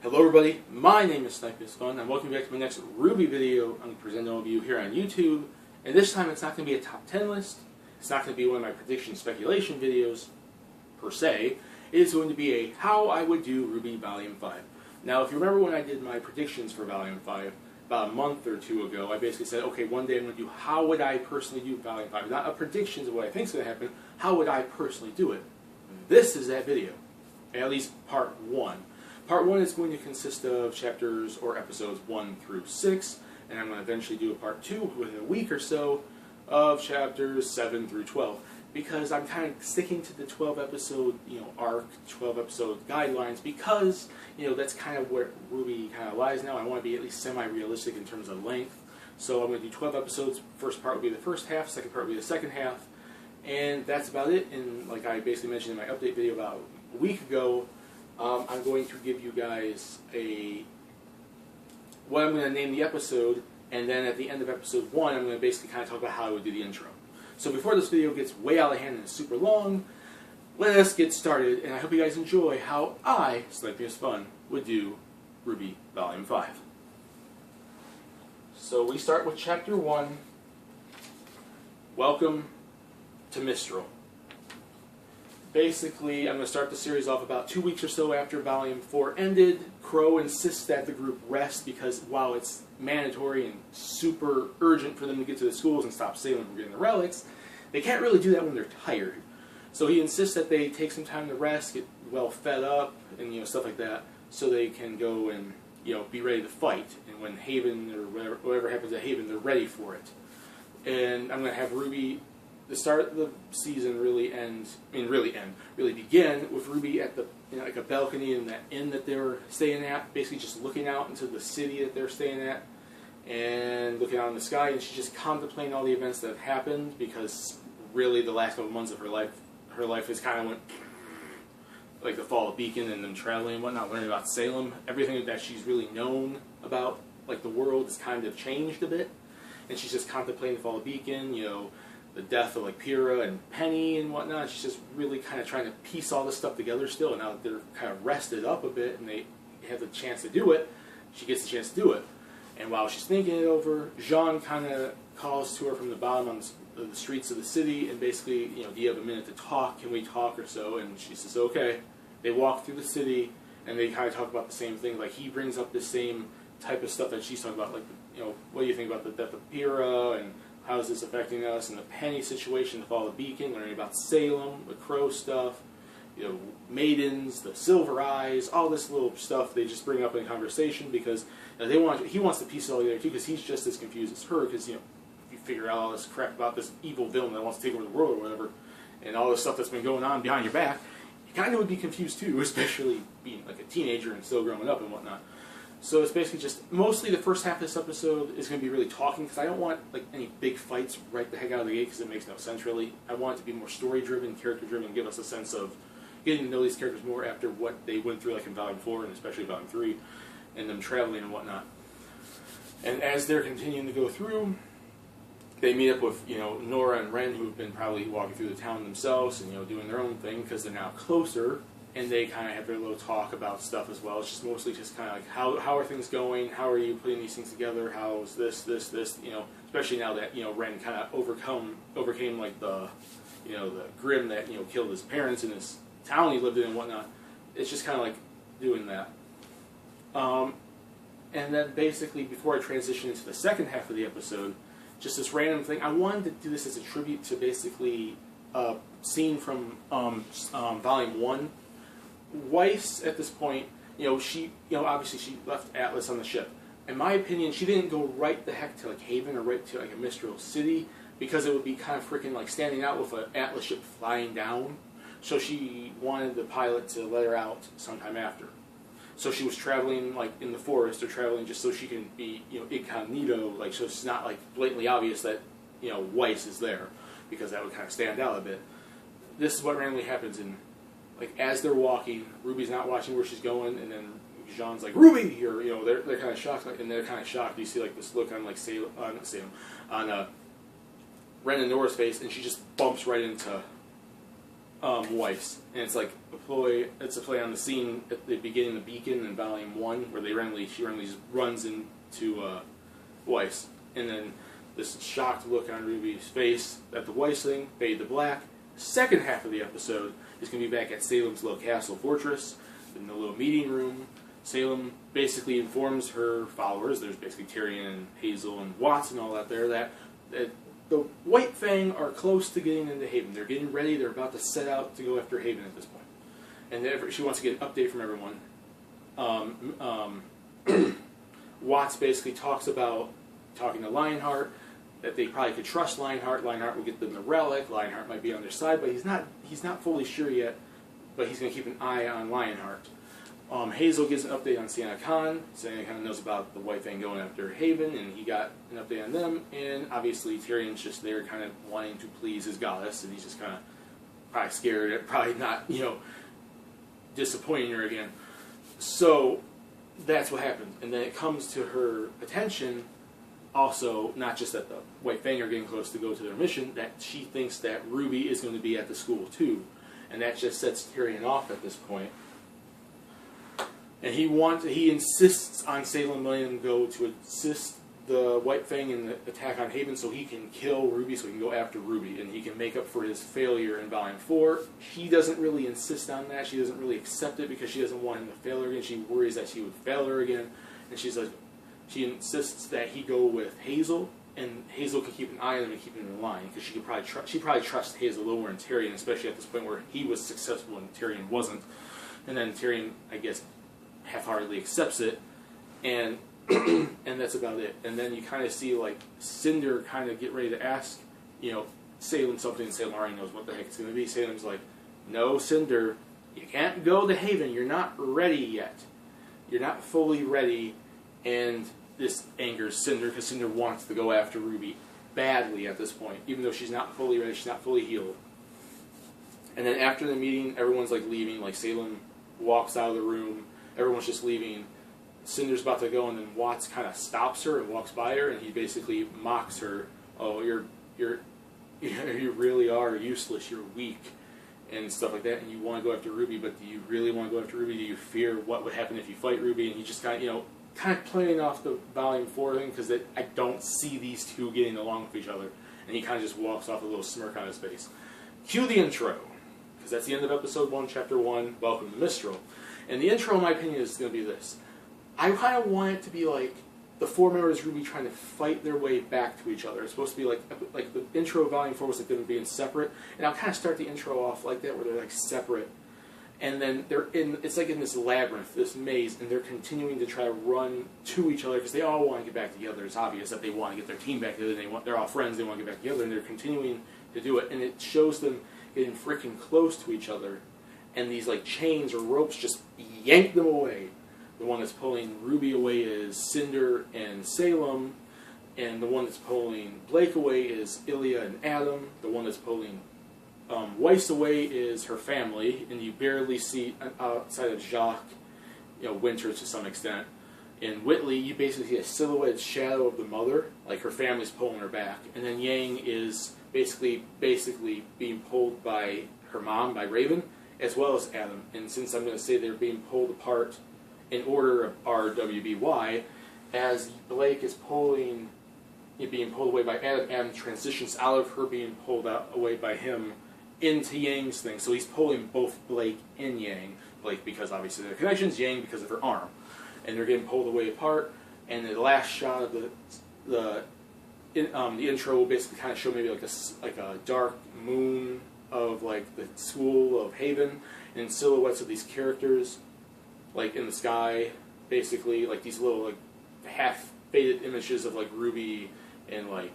Hello everybody, my name is Fun, and welcome back to my next RWBY video I'm presenting all of you here on YouTube. And this time it's not going to be a top 10 list, it's not going to be one of my prediction speculation videos, per se. It is going to be a how I would do RWBY Volume 5. Now if you remember when I did my predictions for Volume 5, about a month or two ago, I basically said, okay, one day I'm going to do how would I personally do Volume 5. Not a predictions of what I think is going to happen, how would I personally do it. This is that video, at least part 1. Part 1 is going to consist of chapters or episodes 1 through 6, and I'm going to eventually do a part 2 within a week or so of chapters 7 through 12, because I'm kind of sticking to the 12 episode, arc, 12 episode guidelines, because, that's kind of where RWBY kind of lies now. I want to be at least semi-realistic in terms of length. So I'm going to do 12 episodes. First part will be the first half, second part will be the second half, and that's about it. And like I basically mentioned in my update video about a week ago, I'm going to give you guys what I'm going to name the episode, and then at the end of episode 1, I'm going to basically kind of talk about how I would do the intro. So before this video gets way out of hand and is super long, let us get started, and I hope you guys enjoy how I, Fun, would do RWBY Volume 5. So we start with Chapter 1, Welcome to Mistral. Basically, I'm going to start the series off about 2 weeks or so after Volume 4 ended. Crow insists that the group rest because while it's mandatory and super urgent for them to get to the schools and stop Salem from getting the relics, they can't really do that when they're tired. So he insists that they take some time to rest, get well fed up, and stuff like that, so they can go and be ready to fight. And when Haven or whatever happens at Haven, they're ready for it. And I'm going to have RWBY. The start of the season really begin with RWBY at the like a balcony in that inn that they were staying at, basically just looking out into the city that they're staying at, and looking out in the sky, and she's just contemplating all the events that have happened, because really the last couple of months of her life is kind of went like the fall of Beacon and them traveling and whatnot, learning about Salem. Everything that she's really known about like the world has kind of changed a bit, and she's just contemplating the fall of Beacon, the death of like Pyrrha and Penny and whatnot. She's just really kind of trying to piece all this stuff together still, and now that they're kind of rested up a bit and they have the chance to do it, she gets the chance to do it. And while she's thinking it over, Jean kind of calls to her from the bottom on the streets of the city and basically, do you have a minute to talk? Can we talk or so? And she says, okay. They walk through the city and they kind of talk about the same thing. Like he brings up the same type of stuff that she's talking about, like, what do you think about the death of Pyrrha and how is this affecting us, and the Penny situation, the fall of Beacon, learning about Salem, the Crow stuff, maidens, the Silver Eyes, all this little stuff they just bring up in conversation because he wants to piece it all together too, because he's just as confused as her, because you figure out all this crap about this evil villain that wants to take over the world or whatever, and all this stuff that's been going on behind your back, you kind of would be confused too, especially being like a teenager and still growing up and whatnot. So it's basically just, mostly the first half of this episode is going to be really talking, because I don't want like any big fights right the heck out of the gate, because it makes no sense really. I want it to be more story-driven, character-driven, give us a sense of getting to know these characters more after what they went through like in Volume 4 and especially Volume 3, and them traveling and whatnot. And as they're continuing to go through, they meet up with, Nora and Ren, who've been probably walking through the town themselves and, doing their own thing, because they're now closer. And they kind of have their little talk about stuff as well. It's just mostly just kind of like, how are things going? How are you putting these things together? How's this, especially now that, Ren kind of overcame like the Grimm that, killed his parents in this town he lived in and whatnot. It's just kind of like doing that. And then basically, before I transition into the second half of the episode, just this random thing. I wanted to do this as a tribute to basically a scene from Volume 1. Weiss, at this point, she, obviously she left Atlas on the ship. In my opinion, she didn't go right the heck to like Haven or right to like a Mistral city, because it would be kind of freaking like standing out with an Atlas ship flying down. So she wanted the pilot to let her out sometime after. So she was traveling like in the forest, or traveling just so she can be, incognito, like so it's not like blatantly obvious that, Weiss is there, because that would kind of stand out a bit. This is what randomly happens in, like, as they're walking, Ruby's not watching where she's going, and then Jean's like, Ruby! Or, they're kind of shocked, and they're kind of shocked. You see, like, this look on, like, on Ren and Nora's face, and she just bumps right into Weiss, and it's like it's a play on the scene at the beginning of Beacon in Volume 1, where she randomly just runs into Weiss, and then this shocked look on Ruby's face at the Weiss thing, fade to black. Second half of the episode is going to be back at Salem's little castle fortress, in the little meeting room. Salem basically informs her followers, there's basically Tyrion and Hazel and Watts and all that there, that the White Fang are close to getting into Haven. They're getting ready, they're about to set out to go after Haven at this point. And she wants to get an update from everyone. Watts basically talks about talking to Lionheart, that they probably could trust Lionheart. Lionheart will get them the relic. Lionheart might be on their side, but he's not fully sure yet. But he's going to keep an eye on Lionheart. Hazel gives an update on Sienna Khan. Sienna Khan knows about the White Fang going after Haven, and he got an update on them. And obviously Tyrion's just there, kind of wanting to please his goddess, and he's just kind of probably scared at probably not, disappointing her again. So that's what happened. And then it comes to her attention. Also, not just that the White Fang are getting close to go to their mission, that she thinks that Ruby is going to be at the school too. And that just sets Tyrion off at this point. And he insists on Salem letting him go to assist the White Fang in the attack on Haven so he can kill Ruby, so he can go after Ruby, and he can make up for his failure in Volume 4. She doesn't really insist on that. She doesn't really accept it because she doesn't want him to fail her again. She worries that she would fail her again. And she insists that he go with Hazel, and Hazel can keep an eye on him and keep him in line, because she probably trusts Hazel lower than Tyrion, especially at this point where he was successful and Tyrion wasn't. And then Tyrion, I guess, half-heartedly accepts it, and and that's about it. And then you kind of see like Cinder kind of get ready to ask, Salem something, and Salem already knows what the heck it's going to be. Salem's like, "No, Cinder, you can't go to Haven. You're not ready yet. You're not fully ready." And this angers Cinder, because Cinder wants to go after Ruby badly at this point, even though she's not fully ready, she's not fully healed. And then after the meeting, everyone's like leaving. Like Salem walks out of the room. Everyone's just leaving. Cinder's about to go, and then Watts kind of stops her and walks by her, and he basically mocks her. "Oh, you really are useless. You're weak," and stuff like that. And you want to go after Ruby, but do you really want to go after Ruby? Do you fear what would happen if you fight Ruby? And he just kind of playing off the Volume 4 thing, because I don't see these two getting along with each other. And he kind of just walks off with a little smirk on his face. Cue the intro, because that's the end of Episode 1, Chapter 1, Welcome to Mistral. And the intro, in my opinion, is going to be this. I kind of want it to be like the four members of RWBY trying to fight their way back to each other. It's supposed to be like the intro of Volume 4 was like them being separate. And I'll kind of start the intro off like that, where they're like separate. And then it's like in this labyrinth, this maze, and they're continuing to try to run to each other because they all want to get back together. It's obvious that they want to get their team back together. They're all friends. They want to get back together, and they're continuing to do it. And it shows them getting freaking close to each other, and these like chains or ropes just yank them away. The one that's pulling Ruby away is Cinder and Salem, and the one that's pulling Blake away is Ilya and Adam. The one that's pulling Weiss away is her family, and you barely see outside of Jacques, Winter to some extent. In Whitley, you basically see a silhouette shadow of the mother, like her family's pulling her back. And then Yang is basically being pulled by her mom, by Raven, as well as Adam. And since I'm going to say they're being pulled apart in order of RWBY, as Blake is being pulled away by Adam, Adam transitions out of her being pulled away by him into Yang's thing. So he's pulling both Blake and Yang. Blake because obviously they're connections, Yang because of her arm. And they're getting pulled away apart. And the last shot of the intro will basically kind of show maybe like a dark moon of like the school of Haven, and silhouettes of these characters like in the sky, basically like these little like half faded images of like Ruby and like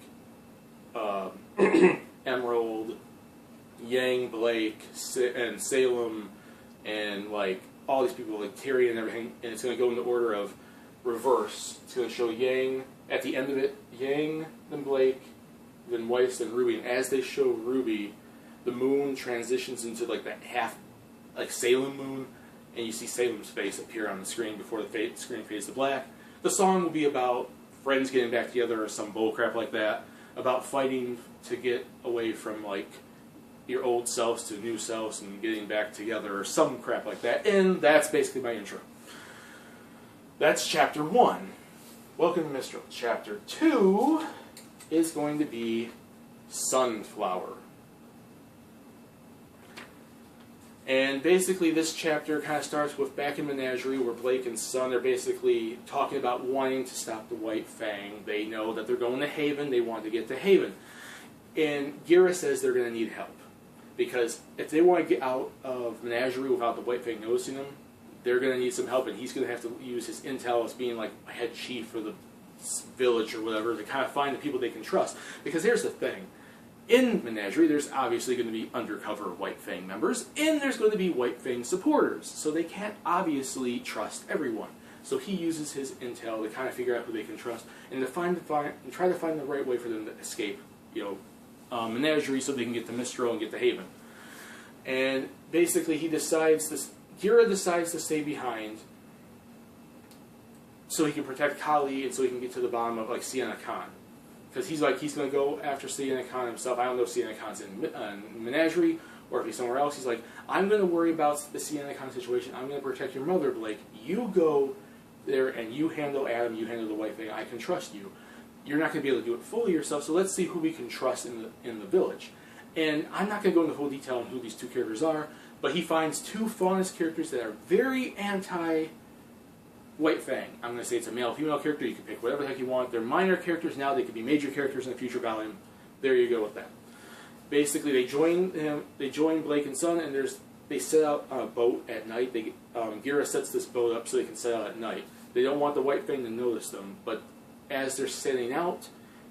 Emerald, Yang, Blake, and Salem, and like all these people like Tyrion and everything. And it's going to go in the order of reverse. It's going to show Yang at the end of it, Yang, then Blake, then Weiss, then Ruby. And as they show Ruby, the moon transitions into like that half like Salem moon, and you see Salem's face appear on the screen before the screen fades to black. The song will be about friends getting back together or some bullcrap like that, about fighting to get away from like your old selves to new selves and getting back together or some crap like that. And that's basically my intro. That's chapter 1. Welcome to Mistral. Chapter 2 is going to be Sunflower. And basically this chapter kind of starts with back in Menagerie where Blake and Sun are basically talking about wanting to stop the White Fang. They know that they're going to Haven. They want to get to Haven. And Gira says they're going to need help. Because if they want to get out of Menagerie without the White Fang noticing them, they're going to need some help. And he's going to have to use his intel as being like a head chief for the village or whatever to kind of find the people they can trust. Because here's the thing. In Menagerie, there's obviously going to be undercover White Fang members, and there's going to be White Fang supporters, so they can't obviously trust everyone. So he uses his intel to kind of figure out who they can trust, and to try to find the right way for them to escape, Menagerie, so they can get to Mistral and get to Haven. And basically, Gira decides to stay behind, so he can protect Kali, and so he can get to the bottom of Sienna Khan. Because he's going to go after Sienna Khan himself. I don't know if Sienna Khan's in Menagerie or if he's somewhere else. He's like, I'm going to worry about the Sienna Khan situation. I'm going to protect your mother, Blake. You go there and you handle Adam. You handle the White Fang. I can trust you. You're not going to be able to do it fully yourself, so let's see who we can trust in the village. And I'm not going to go into full detail on who these two characters are, but he finds two Faunus characters that are very anti-White Fang. I'm going to say it's a male-female character. You can pick whatever the heck you want. They're minor characters now. They could be major characters in a future volume. There you go with that. Basically, they join Blake and Sun, and they set out on a boat at night. Gira sets this boat up so they can set out at night. They don't want the White Fang to notice them, but as they're setting out,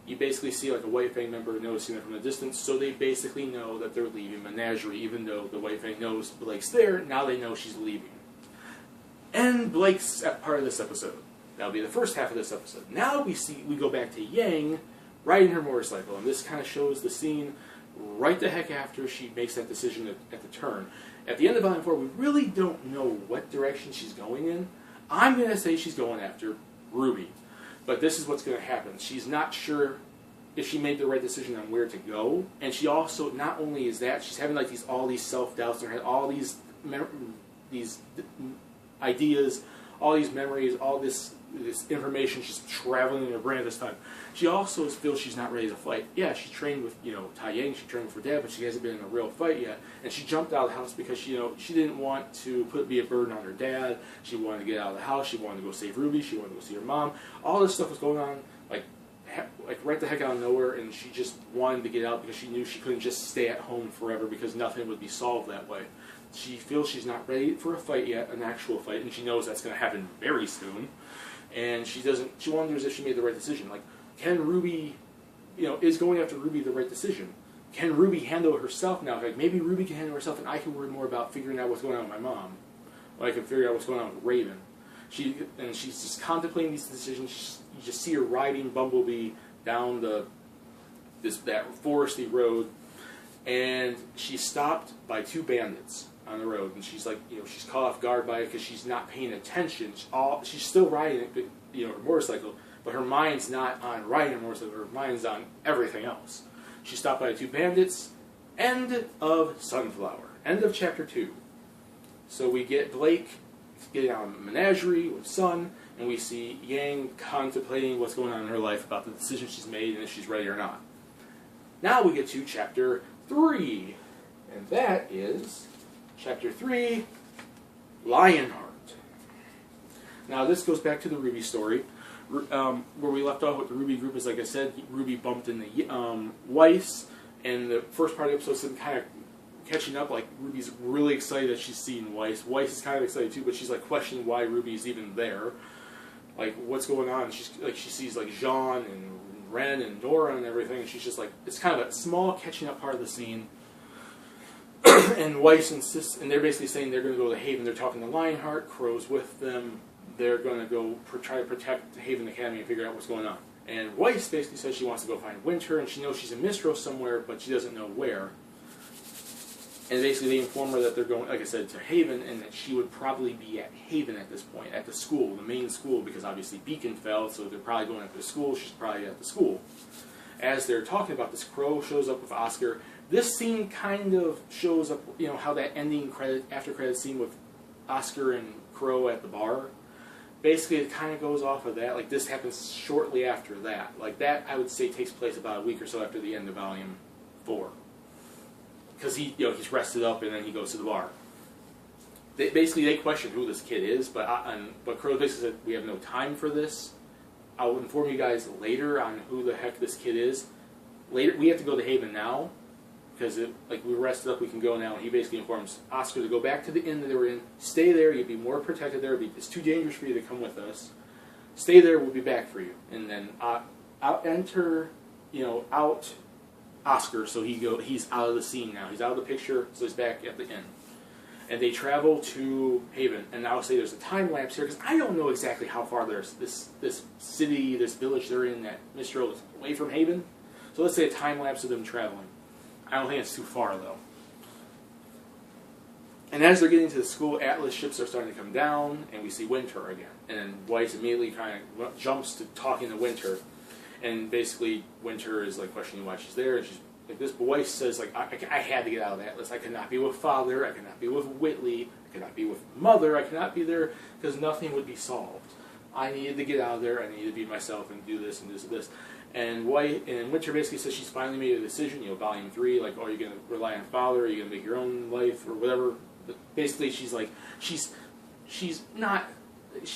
you basically see like a White Fang member noticing them from a distance, so they basically know that they're leaving Menagerie, even though the White Fang knows Blake's there. Now they know she's leaving. And Blake's part of this episode. That'll be the first half of this episode. Now we go back to Yang riding her motorcycle, and this kind of shows the scene right the heck after she makes that decision at the turn. At the end of Volume 4, we really don't know what direction she's going in. I'm going to say she's going after RWBY. But this is what's going to happen. She's not sure if she made the right decision on where to go. And she also, not only is that, she's having like all these self-doubts in her head, all these ideas, all these memories, all this information just traveling in her brain at this time. She also feels she's not ready to fight. Yeah, she trained with, Tai Yang, she trained with her dad, but she hasn't been in a real fight yet. And she jumped out of the house because, she didn't want to be a burden on her dad. She wanted to get out of the house. She wanted to go save RWBY. She wanted to go see her mom. All this stuff was going on, like right the heck out of nowhere, and she just wanted to get out because she knew she couldn't just stay at home forever because nothing would be solved that way. She feels she's not ready for a fight yet, an actual fight, and she knows that's going to happen very soon. And she wonders if she made the right decision. Like, can RWBY, is going after RWBY the right decision? Can RWBY handle herself now? Like, maybe RWBY can handle herself, and I can worry more about figuring out what's going on with my mom. Or I can figure out what's going on with Raven. She's just contemplating these decisions. You just see her riding Bumblebee down that foresty road, and she's stopped by two bandits on the road, and she's like, she's caught off guard by it because she's not paying attention. She's still riding, her motorcycle, but her mind's not on riding a motorcycle. Her mind's on everything else. She's stopped by two bandits. End of Sunflower. End of chapter 2. So we get Blake getting out of Menagerie with Sun, and we see Yang contemplating what's going on in her life about the decision she's made and if she's ready or not. Now we get to chapter 3, and that is Chapter 3, Lionheart. Now this goes back to the RWBY story, where we left off with the RWBY group. Is like I said, RWBY bumped into Weiss, and the first part of the episode is kind of catching up. Like, RWBY's really excited that she's seeing Weiss. Weiss is kind of excited too, but she's like questioning why RWBY's even there. Like, what's going on? She sees like Jean and Ren and Nora and everything, and she's just like, it's kind of a small catching up part of the scene. And Weiss insists, and they're basically saying they're going to go to Haven. They're talking to Lionheart. Crow's with them. They're going to go try to protect Haven Academy and figure out what's going on. And Weiss basically says she wants to go find Winter, and she knows she's in Mistral somewhere, but she doesn't know where. And basically they inform her that they're going, like I said, to Haven, and that she would probably be at Haven at this point, at the school, the main school, because obviously Beacon fell, so they're probably going after the school. She's probably at the school. As they're talking about this, Crow shows up with Oscar, this scene kind of shows up, you know, how that ending after credit scene with Oscar and Crow at the bar. Basically, it kind of goes off of that. Like, this happens shortly after that. Like, that, I would say, takes place about a week or so after the end of Volume 4. Because he's rested up and then he goes to the bar. They question who this kid is, but Crow basically said, we have no time for this. I'll inform you guys later on who the heck this kid is. Later, we have to go to Haven now, because we're rested up, we can go now. And he basically informs Oscar to go back to the inn that they were in, stay there, you'll be more protected there, it's too dangerous for you to come with us. Stay there, we'll be back for you. And then out Oscar, so he's out of the scene now. He's out of the picture, so he's back at the inn. And they travel to Haven, and I'll say there's a time lapse here, because I don't know exactly how far there's this city, this village they're in, that Mistral is away from Haven. So let's say a time lapse of them traveling. I don't think it's too far, though. And as they're getting to the school, Atlas ships are starting to come down, and we see Winter again. And then Weiss immediately kind of jumps to talking to Winter. And basically, Winter is like questioning why she's there, and she's like, this Weiss says, like, I had to get out of Atlas. I could not be with Father, I could not be with Whitley, I could not be with Mother, I could not be there, because nothing would be solved. I needed to get out of there, I needed to be myself and do this and this and this. And Winter basically says she's finally made a decision, Volume 3, like, oh, are you going to rely on Father, are you going to make your own life, or whatever. But basically, she's like, she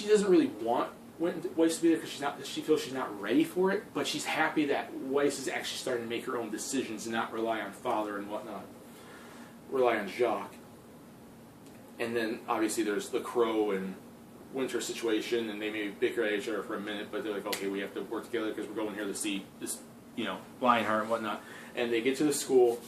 doesn't really want Weiss to be there because she feels she's not ready for it, but she's happy that Weiss is actually starting to make her own decisions and not rely on Father and whatnot. Rely on Jacques. And then, obviously, there's the Crow and Winter situation, and they may bicker at each other for a minute, but they're like, okay, we have to work together because we're going here to see this, Lionheart and whatnot. And they get to the school.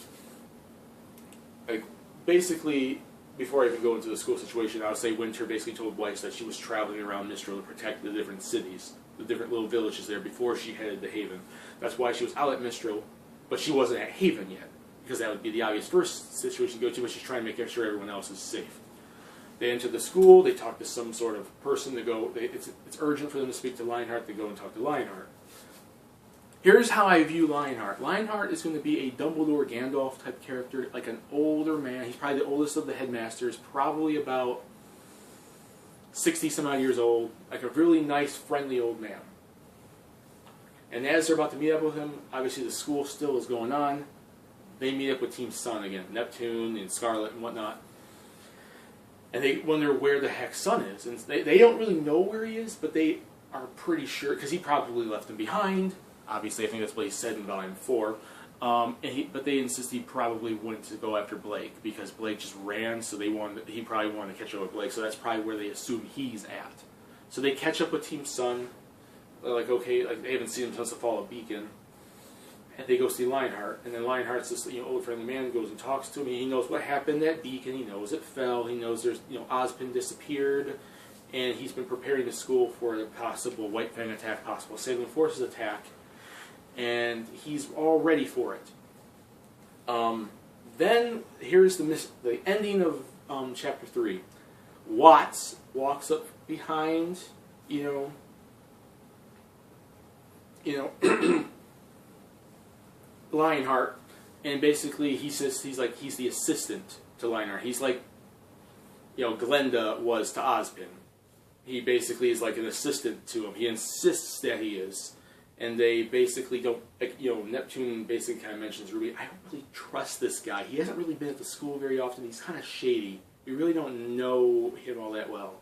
Like, basically, before I even go into the school situation, I would say Winter basically told Weiss that she was traveling around Mistral to protect the different cities, the different little villages there before she headed to Haven. That's why she was out at Mistral, but she wasn't at Haven yet, because that would be the obvious first situation to go to, but she's trying to make sure everyone else is safe. They enter the school, they talk to some sort of person to go, it's urgent for them to speak to Lionheart, they go and talk to Lionheart. Here's how I view Lionheart. Lionheart is going to be a Dumbledore Gandalf type character, like an older man. He's probably the oldest of the headmasters, probably about 60-some odd years old, like a really nice, friendly old man. And as they're about to meet up with him, obviously the school still is going on. They meet up with Team Sun again, Neptune and Scarlet and whatnot. And they wonder where the heck Sun is. And they don't really know where he is, but they are pretty sure, because he probably left them behind. Obviously, I think that's what he said in Volume 4. But they insist he probably went to go after Blake, because Blake just ran, so he probably wanted to catch up with Blake, so that's probably where they assume he's at. So they catch up with Team Sun. They're like, okay, like they haven't seen him since the fall of Beacon. And they go see Lionheart, and then Lionheart's this old friendly man, goes and talks to him. He knows what happened at Beacon. He knows it fell. He knows there's Ozpin disappeared, and he's been preparing the school for a possible White Fang attack, possible Sailing Forces attack, and he's all ready for it. Then here's the ending of Chapter 3. Watts walks up behind, Lionheart, and basically he says he's the assistant to Lionheart. He's like, Glenda was to Ozpin. He basically is like an assistant to him. He insists that he is, and they basically don't. Neptune basically kind of mentions RWBY. I don't really trust this guy. He hasn't really been at the school very often. He's kind of shady. We really don't know him all that well.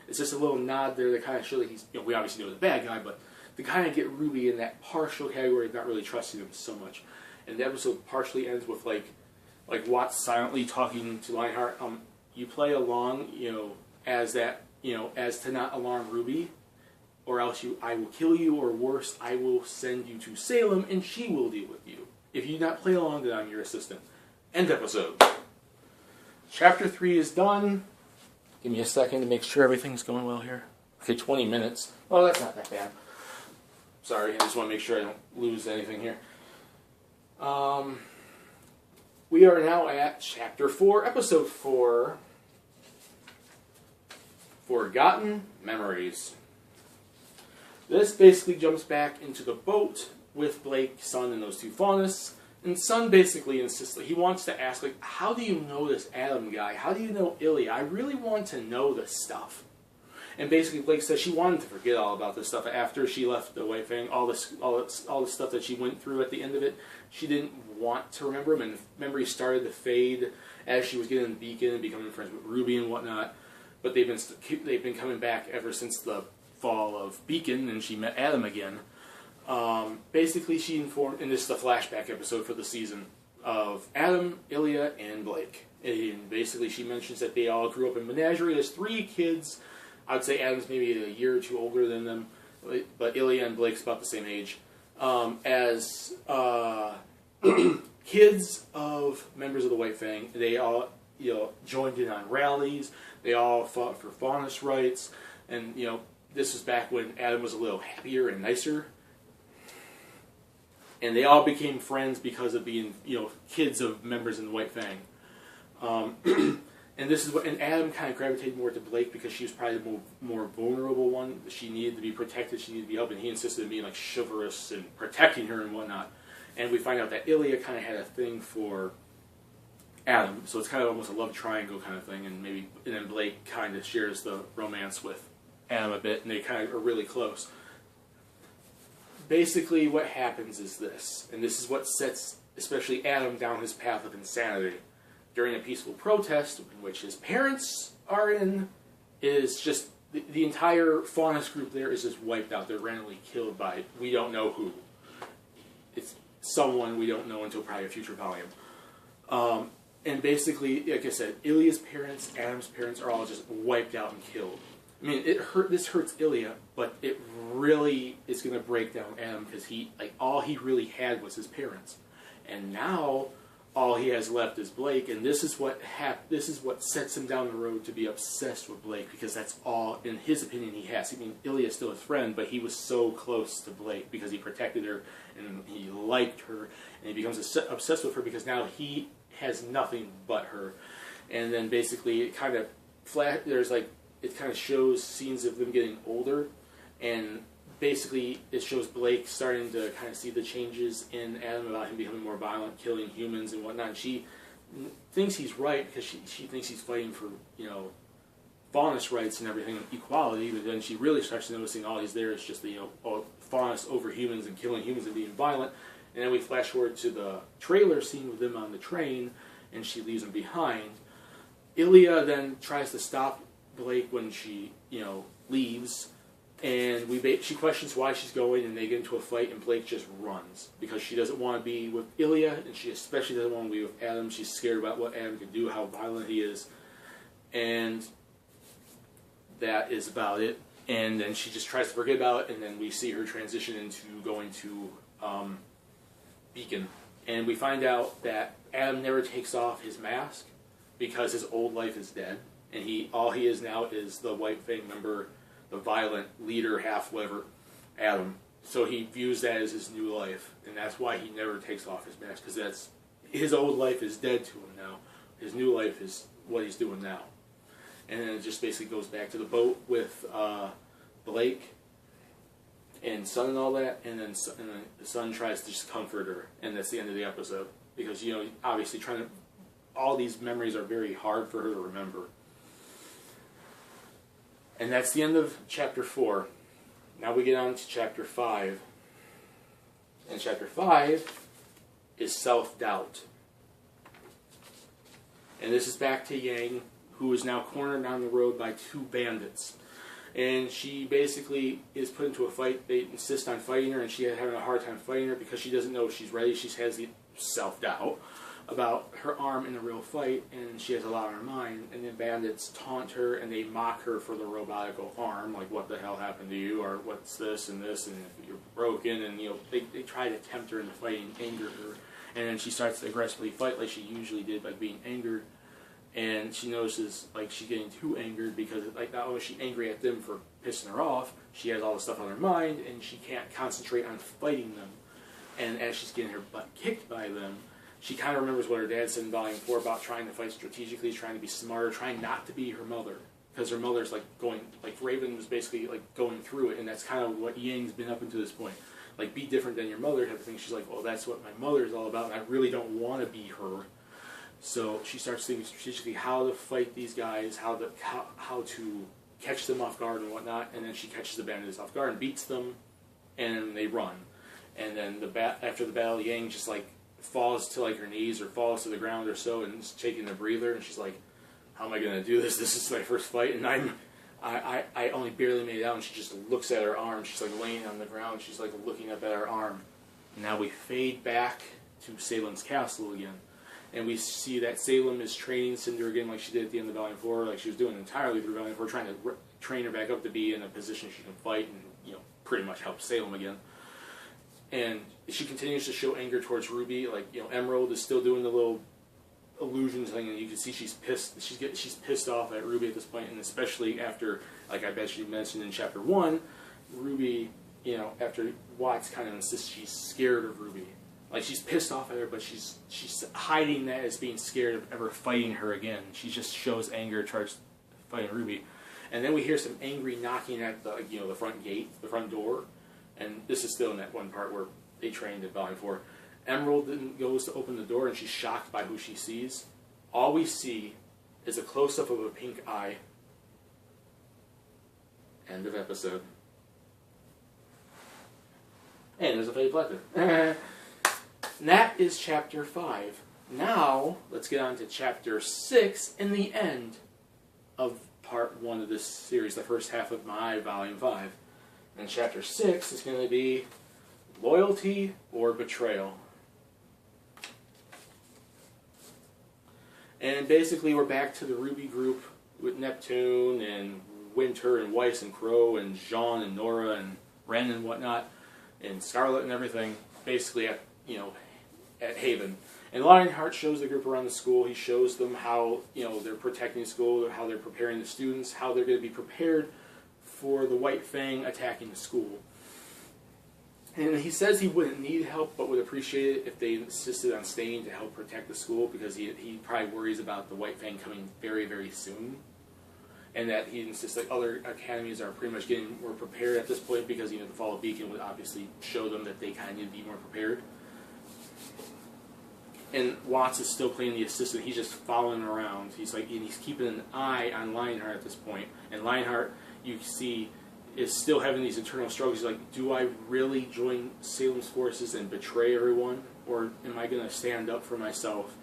It's just a little nod there that kind of shows that he's. We obviously know he's a bad guy, but to kind of get RWBY in that partial category of not really trusting him so much. And the episode partially ends with like Watts silently talking to Lionheart. You play along, as that, as to not alarm RWBY, or else I will kill you, or worse, I will send you to Salem and she will deal with you. If you do not play along, then I'm your assistant. End episode. Chapter 3 is done. Give me a second to make sure everything's going well here. Okay, 20 minutes. Oh, that's not that bad. Sorry, I just want to make sure I don't lose anything here. We are now at Chapter 4, Episode 4, Forgotten Memories. This basically jumps back into the boat with Blake, Sun, and those two Faunus. And Sun basically insists, he wants to ask, like, how do you know this Adam guy? How do you know Ilya? I really want to know this stuff. And basically Blake says she wanted to forget all about this stuff after she left the White Fang, all the stuff that she went through at the end of it. She didn't want to remember him, and memories started to fade as she was getting the Beacon and becoming friends with Ruby and whatnot. But they've been coming back ever since the fall of Beacon, and she met Adam again. Basically, she informed, and this is the flashback episode for the season, of Adam, Ilya, and Blake. And basically, she mentions that they all grew up in menagerie. There's 3 kids. I would say Adam's maybe a year or 2 older than them, but Ilya and Blake's about the same age. As kids of members of the White Fang, they all joined in on rallies. They all fought for faunus rights, and this was back when Adam was a little happier and nicer. And they all became friends because of being, kids of members in the White Fang. And this is and Adam kind of gravitated more to Blake because she was probably the more vulnerable one. She needed to be protected. She needed to be helped, and he insisted on being like chivalrous and protecting her and whatnot. And we find out that Ilya kind of had a thing for Adam, so it's kind of almost a love triangle kind of thing. And then Blake kind of shares the romance with Adam a bit, and they kind of are really close. Basically, what happens is this, and this is what sets especially Adam down his path of insanity. During a peaceful protest, in which his parents are in, is just, the entire faunus group there is just wiped out. They're randomly killed by, we don't know who. It's someone we don't know until probably a future volume. And basically, like I said, Ilya's parents, Adam's parents are all just wiped out and killed. I mean, this hurts Ilya, but it really is going to break down Adam because all he really had was his parents. And now all he has left is Blake, and this is what sets him down the road to be obsessed with Blake, because that's all, in his opinion, he has. I mean, Ilya's still his friend, but he was so close to Blake because he protected her, and he liked her, and he becomes obsessed with her because now he has nothing but her. And then basically, it kind of shows scenes of them getting older, and basically, it shows Blake starting to kind of see the changes in Adam about him becoming more violent, killing humans and whatnot. And she thinks he's right because she thinks he's fighting for, faunus rights and everything, equality. But then she really starts noticing all he's there is just faunus over humans and killing humans and being violent. And then we flash forward to the trailer scene with them on the train, and she leaves him behind. Ilya then tries to stop Blake when she, leaves. And she questions why she's going, and they get into a fight, and Blake just runs because she doesn't want to be with Ilya, and she especially doesn't want to be with Adam. She's scared about what Adam can do, how violent he is, and that is about it. And then she just tries to forget about it, and then we see her transition into going to Beacon, and we find out that Adam never takes off his mask because his old life is dead, and all he is now is the White Fang member, the violent leader, whatever, Adam. So he views that as his new life, and that's why he never takes off his mask, because his old life is dead to him now. His new life is what he's doing now. And then it just basically goes back to the boat with Blake and Sun and all that, and then the Sun tries to just comfort her, and that's the end of the episode. Because, obviously all these memories are very hard for her to remember. And that's the end of Chapter 4. Now we get on to Chapter 5. And Chapter 5 is Self-Doubt. And this is back to Yang, who is now cornered down the road by 2 bandits. And she basically is put into a fight. They insist on fighting her, and she is having a hard time fighting her because she doesn't know if she's ready. She has the self-doubt about her arm in a real fight, and she has a lot on her mind. And then bandits taunt her, and they mock her for the robotical arm, like, what the hell happened to you, or what's this, and you're broken, and, they try to tempt her into fighting, anger her. And then she starts to aggressively fight like she usually did by being angered. And she notices, she's getting too angered because, not only is she angry at them for pissing her off, she has all this stuff on her mind, and she can't concentrate on fighting them. And as she's getting her butt kicked by them, she kind of remembers what her dad said in Volume 4 about trying to fight strategically, trying to be smarter, trying not to be her mother. Because her mother's, Raven was basically, going through it, and that's kind of what Yang's been up until this point. like, be different than your mother type of thing. She's like, well, that's what my mother is all about, and I really don't want to be her. So she starts thinking strategically how to fight these guys, how to catch them off guard and whatnot, and then she catches the bandits off guard and beats them, and they run. And then after the battle, Yang just, like, falls to, like, her knees or falls to the ground or so and is taking a breather, and she's like, how am I going to do this? This is my first fight, and I only barely made it out, and she just looks at her arm. She's, like, laying on the ground. She's, like, looking up at her arm. Now we fade back to Salem's castle again. And we see that Salem is training Cinder again like she did at the end of Volume 4, like she was doing entirely through Volume 4, trying to train her back up to be in a position she can fight and, you know, pretty much help Salem again. And she continues to show anger towards RWBY. Like, you know, Emerald is still doing the little illusion thing, and you can see she's pissed. She's pissed off at RWBY at this point, and especially after, like I bet she mentioned in Chapter 1, RWBY, you know, after Watts kind of insists she's scared of RWBY. Like, she's pissed off at her, but she's hiding that as being scared of ever fighting her again. She just shows anger towards fighting RWBY. And then we hear some angry knocking at the, you know, the front gate, the front door. And this is still in that one part where they trained in Volume 4. Emerald then goes to open the door, and she's shocked by who she sees. All we see is a close-up of a pink eye. End of episode. And there's a faded collector. And that is Chapter 5. Now, let's get on to Chapter 6 and the end of Part 1 of this series, the first half of my Volume 5. And Chapter 6 is going to be Loyalty or Betrayal. And basically we're back to the RWBY group with Neptune and Winter and Weiss and Crow and Jean and Nora and Ren and whatnot, and Scarlet and everything, basically at, you know, at Haven. And Lionheart shows the group around the school. He shows them how, you know, they're protecting the school, how they're preparing the students, how they're going to be prepared for the White Fang attacking the school. And he says he wouldn't need help, but would appreciate it if they insisted on staying to help protect the school, because he probably worries about the White Fang coming very, very soon. And that he insists that other academies are pretty much getting more prepared at this point, because, you know, the Fall of Beacon would obviously show them that they kind of need to be more prepared. And Watts is still playing the assistant. He's just following around. He's like, and he's keeping an eye on Lionheart at this point. And Lionheart, you see, is still having these internal struggles. He's like, do I really join Salem's forces and betray everyone, or am I going to stand up for myself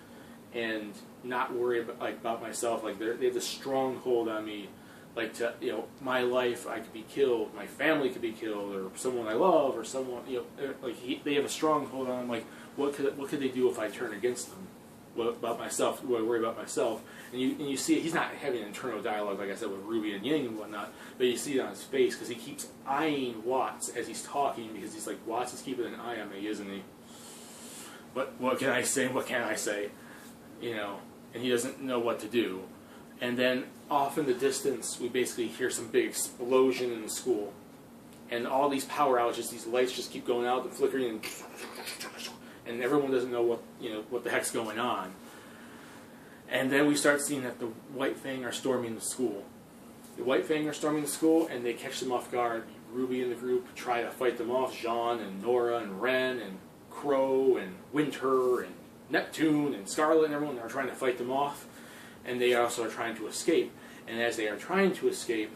and not worry about myself? Like, they have a stronghold on me. Like, to, you know, my life, I could be killed, my family could be killed, or someone I love, or someone, you know, like they have a stronghold on him. Like, what could they do if I turn against them? What about myself? Do I worry about myself? And you see it, he's not having an internal dialogue, like I said, with RWBY and Yang and whatnot, but you see it on his face, because he keeps eyeing Watts as he's talking, because he's like, Watts is keeping an eye on me, isn't he? But what can I say? What can I say? You know, and he doesn't know what to do. And then off in the distance, we basically hear some big explosion in the school. And all these power outages, these lights just keep going out and flickering, and everyone doesn't know what the heck's going on. And then we start seeing that the White Fang are storming the school. The White Fang are storming the school, and they catch them off guard. RWBY and the group try to fight them off. Jean and Nora and Ren and Crow and Winter and Neptune and Scarlet and everyone are trying to fight them off. And they also are trying to escape. And as they are trying to escape,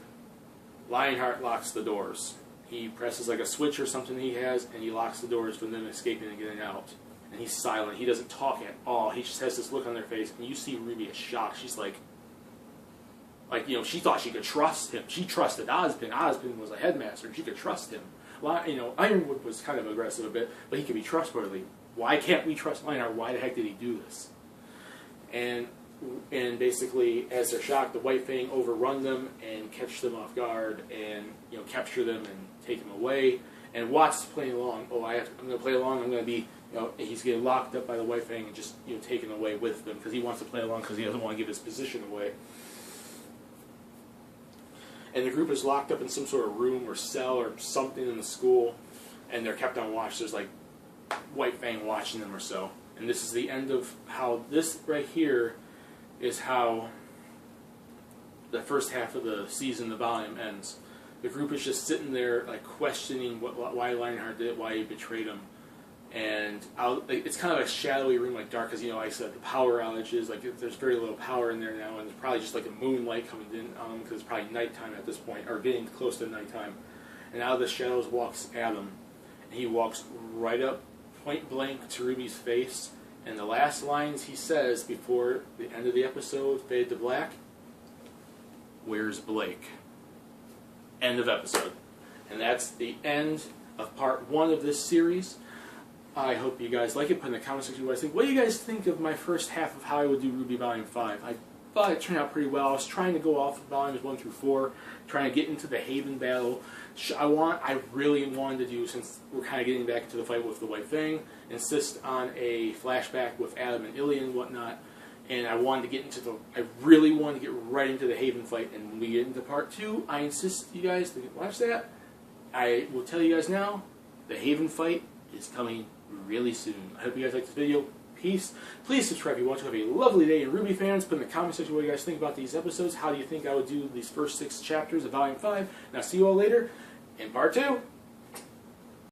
Lionheart locks the doors. He presses like a switch or something he has, and he locks the doors for them escaping and getting out. And he's silent. He doesn't talk at all. He just has this look on their face, and you see RWBY is shocked. She's like, you know, she thought she could trust him. She trusted Ozpin. Ozpin was a headmaster, and she could trust him. You know, Ironwood was kind of aggressive a bit, but he could be trustworthy. Why can't we trust Lionheart? Why the heck did he do this? And basically, as they're shocked, the White Fang overrun them and catch them off guard, and, you know, capture them and take them away. And Watts is playing along. Oh, I'm going to play along. I'm going to be, you know, he's getting locked up by the White Fang and just, you know, taken away with them, because he wants to play along because he doesn't want to give his position away. And the group is locked up in some sort of room or cell or something in the school, and they're kept on watch. There's like White Fang watching them or so. And this is the end of how this right here is how the first half of the season, the volume, ends. the group is just sitting there like questioning why Lionheart did it, why he betrayed him. And it's kind of a shadowy room, like dark, because I said the power outages, like there's very little power in there now, and there's probably just like a moonlight coming in because it's probably nighttime at this point, or getting close to nighttime. And out of the shadows walks Adam, and he walks right up, point blank to Ruby's face, and the last lines he says before the end of the episode, fade to black, "Where's Blake?" End of episode. And that's the end of part 1 of this series. I hope you guys like it. Put in the comment section what you think. What do you guys think of my first half of how I would do RWBY Volume 5? I thought it turned out pretty well. I was trying to go off of Volumes 1 through 4, trying to get into the Haven battle. I really wanted to do, since we're kind of getting back into the fight with the White Fang, insist on a flashback with Adam and Ilya and whatnot. And I really wanted to get right into the Haven fight. And when we get into part 2, I insist you guys to watch that. I will tell you guys now, the Haven fight is coming really soon. I hope you guys like this video. Peace. Please subscribe if you want to. Have a lovely day. And RWBY fans, put in the comment section what you guys think about these episodes. How do you think I would do these first 6 chapters of Volume 5? And I'll see you all later in part 2.